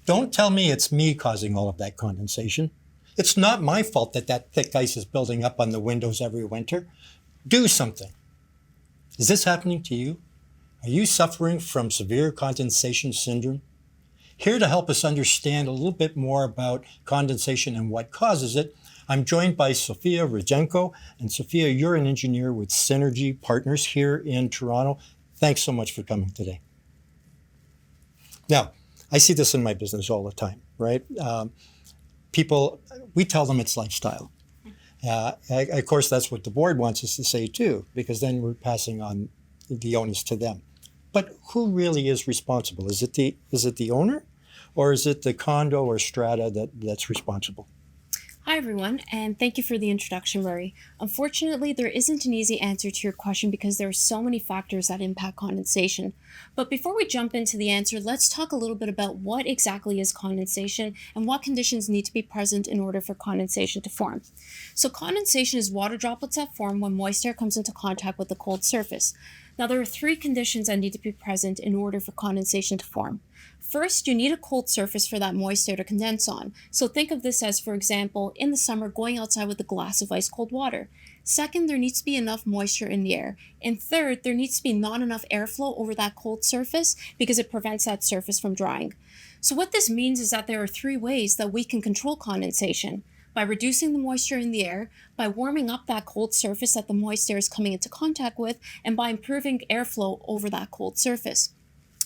Don't tell me it's me causing all of that condensation. It's not my fault that that thick ice is building up on the windows every winter. Do something. Is this happening to you? Are you suffering from severe condensation syndrome? Here to help us understand a little bit more about condensation and what causes it, I'm joined by Sophia Rojenko. And Sophia, you're an engineer with Synergy Partners here in Toronto. Thanks so much for coming today. Now, I see this in my business all the time, right? People, we tell them it's lifestyle. Of course, that's what the board wants us to say too, because then we're passing on the onus to them. But who really is responsible? Is it the owner, or is it the condo or strata that's responsible? Hi everyone, and thank you for the introduction, Murray. Unfortunately, there isn't an easy answer to your question because there are so many factors that impact condensation. But before we jump into the answer, let's talk a little bit about what exactly is condensation and what conditions need to be present in order for condensation to form. So condensation is water droplets that form when moist air comes into contact with a cold surface. Now, there are three conditions that need to be present in order for condensation to form. First, you need a cold surface for that moist air to condense on. So think of this as, for example, in the summer, going outside with a glass of ice cold water. Second, there needs to be enough moisture in the air. And third, there needs to be not enough airflow over that cold surface because it prevents that surface from drying. So what this means is that there are three ways that we can control condensation: by reducing the moisture in the air, by warming up that cold surface that the moist air is coming into contact with, and by improving airflow over that cold surface.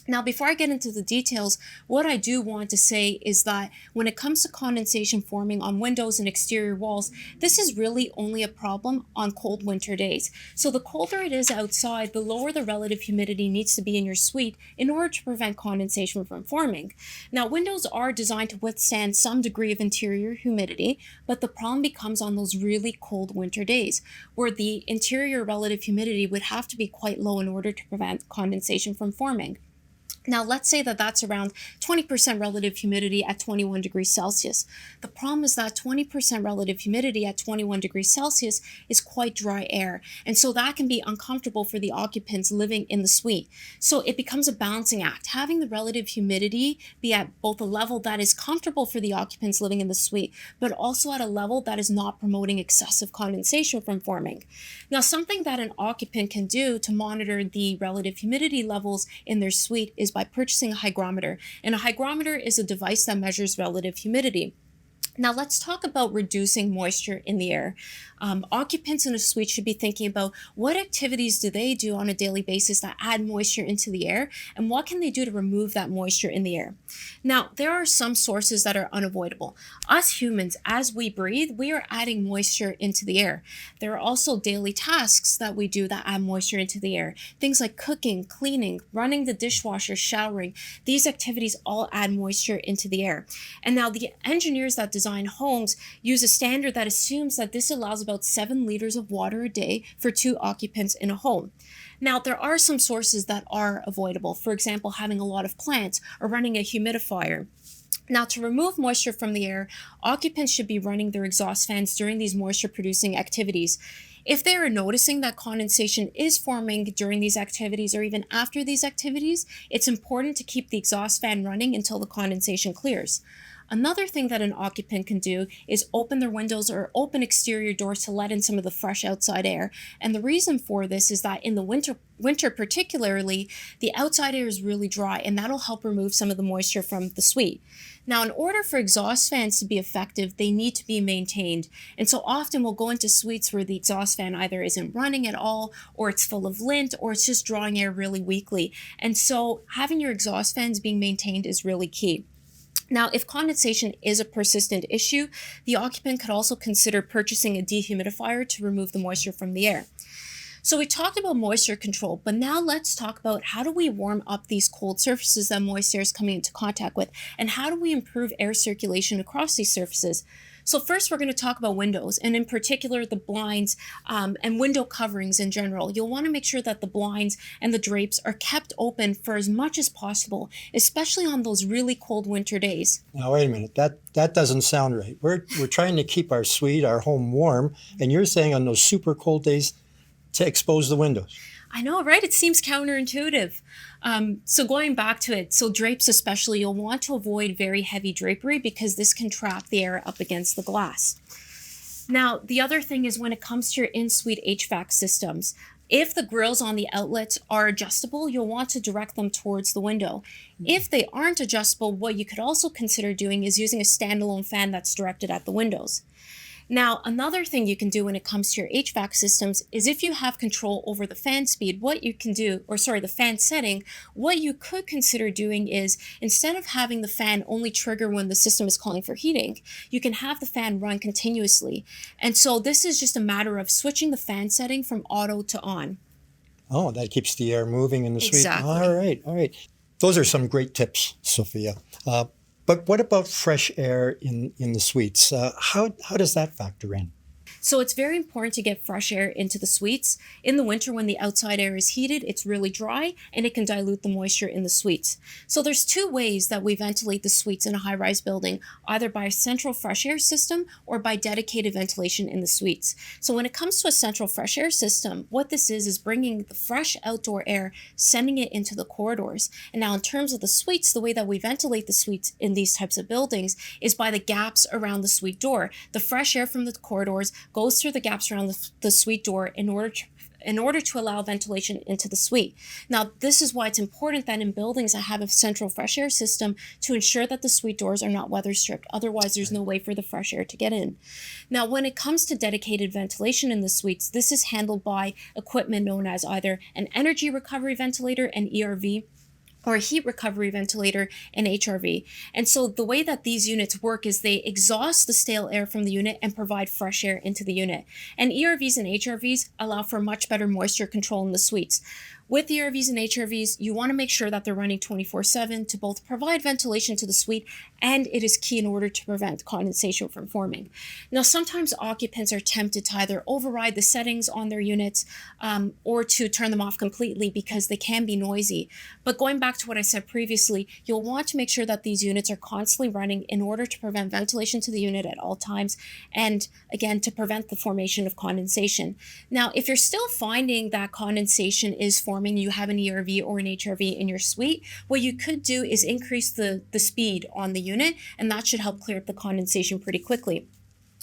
Now, before I get into the details, what I do want to say is that when it comes to condensation forming on windows and exterior walls, this is really only a problem on cold winter days. So the colder it is outside, the lower the relative humidity needs to be in your suite in order to prevent condensation from forming. Now, windows are designed to withstand some degree of interior humidity, but the problem becomes on those really cold winter days, where the interior relative humidity would have to be quite low in order to prevent condensation from forming. Now, let's say that that's around 20% relative humidity at 21 degrees Celsius. The problem is that 20% relative humidity at 21 degrees Celsius is quite dry air, and so that can be uncomfortable for the occupants living in the suite. So it becomes a balancing act, having the relative humidity be at both a level that is comfortable for the occupants living in the suite, but also at a level that is not promoting excessive condensation from forming. Now, something that an occupant can do to monitor the relative humidity levels in their suite is by purchasing a hygrometer. And a hygrometer is a device that measures relative humidity. Now, let's talk about reducing moisture in the air. Occupants in a suite should be thinking about what activities do they do on a daily basis that add moisture into the air, and what can they do to remove that moisture in the air. Now, there are some sources that are unavoidable. Us humans, as we breathe, we are adding moisture into the air. There are also daily tasks that we do that add moisture into the air. Things like cooking, cleaning, running the dishwasher, showering. These activities all add moisture into the air. And now the engineers that design homes use a standard that assumes that this allows about 7 liters of water a day for 2 occupants in a home. Now, there are some sources that are avoidable. For example, having a lot of plants or running a humidifier. Now, to remove moisture from the air, occupants should be running their exhaust fans during these moisture-producing activities. If they are noticing that condensation is forming during these activities or even after these activities, it's important to keep the exhaust fan running until the condensation clears. Another thing that an occupant can do is open their windows or open exterior doors to let in some of the fresh outside air. And the reason for this is that in the winter particularly, the outside air is really dry, and that'll help remove some of the moisture from the suite. Now, in order for exhaust fans to be effective, they need to be maintained. And so often we'll go into suites where the exhaust fan either isn't running at all, or it's full of lint, or it's just drawing air really weakly. And so having your exhaust fans being maintained is really key. Now, if condensation is a persistent issue, the occupant could also consider purchasing a dehumidifier to remove the moisture from the air. So we talked about moisture control, but now let's talk about how do we warm up these cold surfaces that moist air is coming into contact with, and how do we improve air circulation across these surfaces. So first, we're going to talk about windows, and in particular, the blinds and window coverings in general. You'll want to make sure that the blinds and the drapes are kept open for as much as possible, especially on those really cold winter days. Now, wait a minute. That doesn't sound right. We're trying to keep our suite, our home warm, and you're saying on those super cold days, to expose the windows. I know, right? It seems counterintuitive. So going back to it, so drapes especially, you'll want to avoid very heavy drapery because this can trap the air up against the glass. Now, the other thing is when it comes to your in-suite HVAC systems, if the grills on the outlets are adjustable, you'll want to direct them towards the window. If they aren't adjustable, what you could also consider doing is using a standalone fan that's directed at the windows. Now, another thing you can do when it comes to your HVAC systems is if you have control over the fan speed, the fan setting, what you could consider doing is instead of having the fan only trigger when the system is calling for heating, you can have the fan run continuously. And so this is just a matter of switching the fan setting from auto to on. Oh, that keeps the air moving in the suite. Exactly. All right. Those are some great tips, Sophia. But what about fresh air in the suites? How does that factor in? So it's very important to get fresh air into the suites. In the winter, when the outside air is heated, it's really dry and it can dilute the moisture in the suites. So there's two ways that we ventilate the suites in a high-rise building, either by a central fresh air system or by dedicated ventilation in the suites. So when it comes to a central fresh air system, what this is bringing the fresh outdoor air, sending it into the corridors. And now in terms of the suites, the way that we ventilate the suites in these types of buildings is by the gaps around the suite door. The fresh air from the corridors goes through the gaps around the suite door in order to allow ventilation into the suite. Now, this is why it's important that in buildings that have a central fresh air system to ensure that the suite doors are not weather stripped. Otherwise, there's no way for the fresh air to get in. Now, when it comes to dedicated ventilation in the suites, this is handled by equipment known as either an energy recovery ventilator, an ERV, or a heat recovery ventilator, an HRV. And so the way that these units work is they exhaust the stale air from the unit and provide fresh air into the unit. And ERVs and HRVs allow for much better moisture control in the suites. With ERVs and HRVs, you want to make sure that they're running 24/7 to both provide ventilation to the suite, and it is key in order to prevent condensation from forming. Now, sometimes occupants are tempted to either override the settings on their units or to turn them off completely because they can be noisy. But going back to what I said previously, you'll want to make sure that these units are constantly running in order to prevent ventilation to the unit at all times, and again, to prevent the formation of condensation. Now, if you're still finding that condensation is forming, you have an ERV or an HRV in your suite, what you could do is increase the speed on the unit, and that should help clear up the condensation pretty quickly.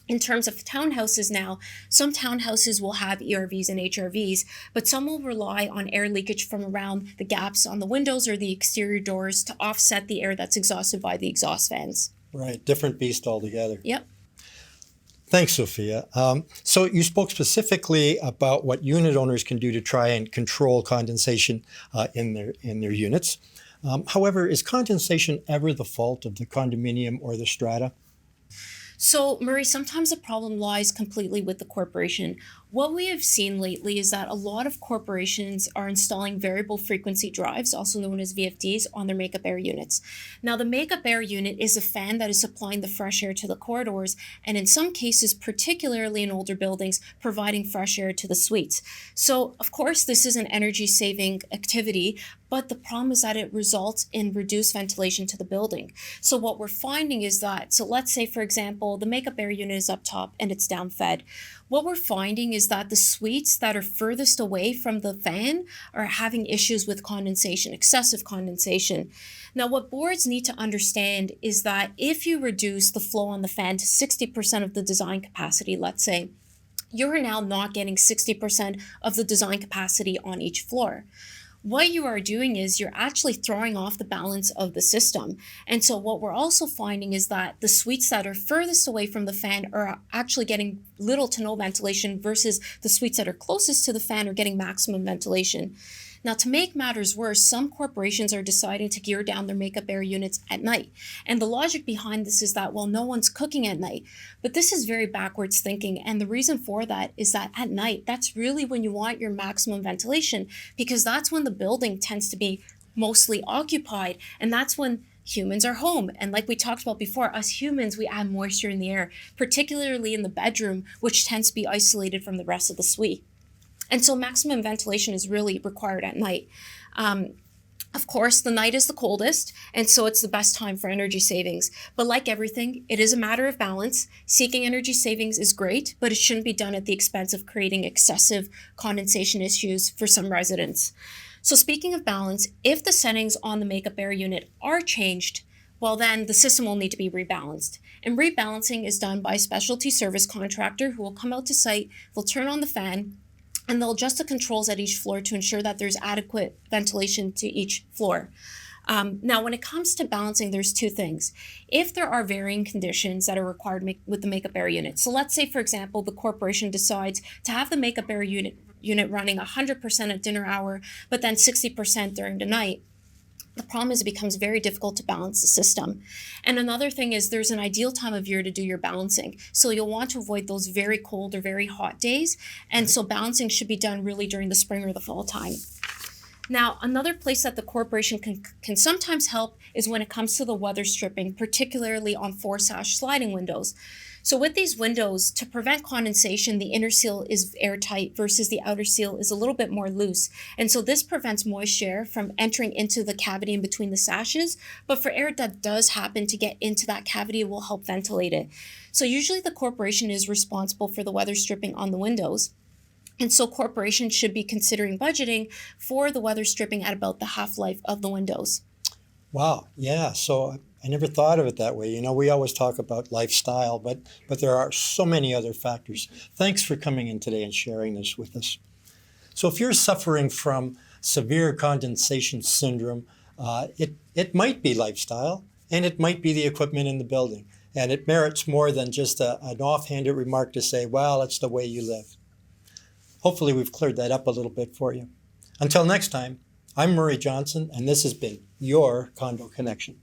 In terms of townhouses now, some townhouses will have ERVs and HRVs, but some will rely on air leakage from around the gaps on the windows or the exterior doors to offset the air that's exhausted by the exhaust fans. Right, different beast altogether. Yep. Thanks, Sophia. So you spoke specifically about what unit owners can do to try and control condensation in their units. However, is condensation ever the fault of the condominium or the strata? So, Murray, sometimes the problem lies completely with the corporation. What we have seen lately is that a lot of corporations are installing variable frequency drives, also known as VFDs, on their makeup air units. Now, the makeup air unit is a fan that is supplying the fresh air to the corridors, and in some cases, particularly in older buildings, providing fresh air to the suites. So, of course, this is an energy-saving activity, but the problem is that it results in reduced ventilation to the building. So what we're finding is that, so let's say, for example, the makeup air unit is up top and it's down-fed. What we're finding is that the suites that are furthest away from the fan are having issues with condensation, excessive condensation. Now, what boards need to understand is that if you reduce the flow on the fan to 60% of the design capacity, let's say, you're now not getting 60% of the design capacity on each floor. What you are doing is you're actually throwing off the balance of the system. And so what we're also finding is that the suites that are furthest away from the fan are actually getting little to no ventilation versus the suites that are closest to the fan are getting maximum ventilation. Now, to make matters worse, some corporations are deciding to gear down their makeup air units at night. And the logic behind this is that, well, no one's cooking at night. But this is very backwards thinking. And the reason for that is that at night, that's really when you want your maximum ventilation, because that's when the building tends to be mostly occupied. And that's when humans are home. And like we talked about before, us humans, we add moisture in the air, particularly in the bedroom, which tends to be isolated from the rest of the suite. And so maximum ventilation is really required at night. Of course, the night is the coldest, and so it's the best time for energy savings. But like everything, it is a matter of balance. Seeking energy savings is great, but it shouldn't be done at the expense of creating excessive condensation issues for some residents. So speaking of balance, if the settings on the makeup air unit are changed, well then the system will need to be rebalanced. And rebalancing is done by a specialty service contractor who will come out to site, they'll turn on the fan, and they'll adjust the controls at each floor to ensure that there's adequate ventilation to each floor. Now, when it comes to balancing, there's two things. If there are varying conditions that are required with the makeup air unit, so let's say, for example, the corporation decides to have the makeup air unit running 100% at dinner hour, but then 60% during the night, the problem is it becomes very difficult to balance the system. And another thing is there's an ideal time of year to do your balancing. So you'll want to avoid those very cold or very hot days. And so balancing should be done really during the spring or the fall time. Now, another place that the corporation can sometimes help is when it comes to the weather stripping, particularly on 4-sash sliding windows. So with these windows, to prevent condensation, the inner seal is airtight versus the outer seal is a little bit more loose. And so this prevents moisture from entering into the cavity in between the sashes. But for air that does happen to get into that cavity, it will help ventilate it. So usually the corporation is responsible for the weather stripping on the windows. And so corporations should be considering budgeting for the weather stripping at about the half-life of the windows. Wow, yeah. So I never thought of it that way. We always talk about lifestyle, but there are so many other factors. Thanks for coming in today and sharing this with us. So if you're suffering from severe condensation syndrome, it might be lifestyle, and it might be the equipment in the building. And it merits more than just an offhanded remark to say, well, it's the way you live. Hopefully we've cleared that up a little bit for you. Until next time, I'm Murray Johnson, and this has been your Condo Connection.